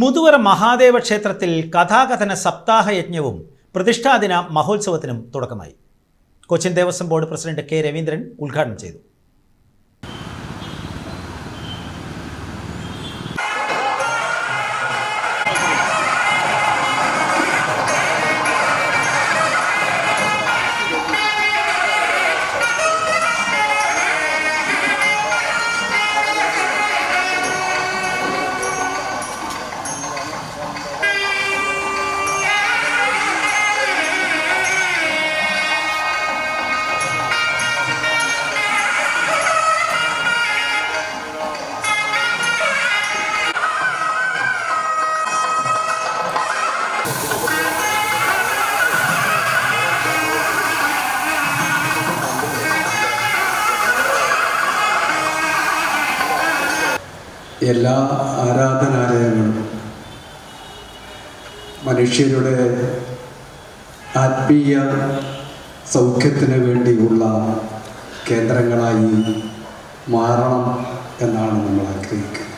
മുതുവറ മഹാദേവ ക്ഷേത്രത്തിൽ കഥാകഥന സപ്താഹയജ്ഞവും പ്രതിഷ്ഠാദിന മഹോത്സവത്തിനും തുടക്കമായി. Cochin Devaswom board president K Raveendran ഉദ്ഘാടനം ചെയ്തു. എല്ലാ ആരാധനാലയങ്ങളും മനുഷ്യരുടെ ആത്മീയ സൗഖ്യത്തിന് വേണ്ടിയുള്ള കേന്ദ്രങ്ങളായി മാറണം എന്നാണ് നമ്മൾ ആഗ്രഹിക്കുന്നത്.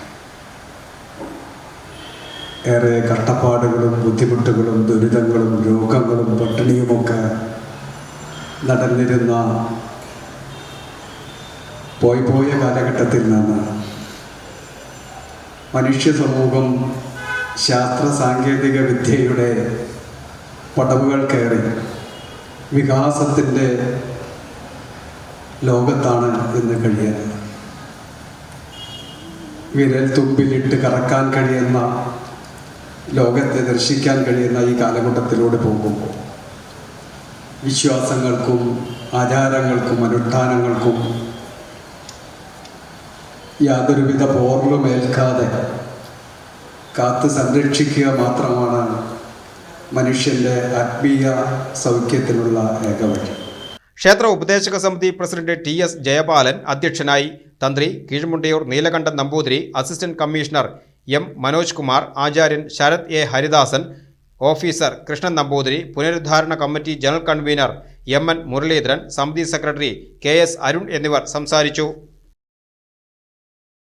ഏറെ കഷ്ടപ്പാടുകളും ബുദ്ധിമുട്ടുകളും ദുരിതങ്ങളും രോഗങ്ങളും പട്ടിണിയുമൊക്കെ നടന്നിരുന്ന പോയ കാലഘട്ടത്തിൽ നിന്ന് മനുഷ്യ സമൂഹം ശാസ്ത്ര സാങ്കേതിക വിദ്യയുടെ പടവുകൾ കയറി വികാസത്തിൻ്റെ ലോകത്താണ് ഇന്ന് കഴിയുന്നത്. വിരൽ തുമ്പിലിട്ട് കറക്കാൻ കഴിയുന്ന ലോകത്തെ ദർശിക്കാൻ കഴിയുന്ന ഈ കാലഘട്ടത്തിലൂടെ പോകുമ്പോൾ വിശ്വാസങ്ങൾക്കും ആചാരങ്ങൾക്കും അനുഷ്ഠാനങ്ങൾക്കും യാതൊരുവിധ പോറലും ഏൽക്കാതെ കാത്ത് സംരക്ഷിക്കുക മാത്രമാണ് മനുഷ്യൻ്റെ ആത്മീയ സൗഖ്യത്തിനുള്ള ഏകവഴി. ക്ഷേത്ര ഉപദേശക സമിതി പ്രസിഡന്റ് TS ജയപാലൻ അധ്യക്ഷനായി. തന്ത്രി Keezhmundiyur Neelakandan Namboothiri, assistant commissioner M Manoj Kumar, ആചാര്യൻ ശരത് A ഹരിദാസൻ, ഓഫീസർ കൃഷ്ണൻ നമ്പൂതിരി, പുനരുദ്ധാരണ committee general convener MN Muraleedharan, സമിതി സെക്രട്ടറി KS അരുൺ എന്നിവർ സംസാരിച്ചു.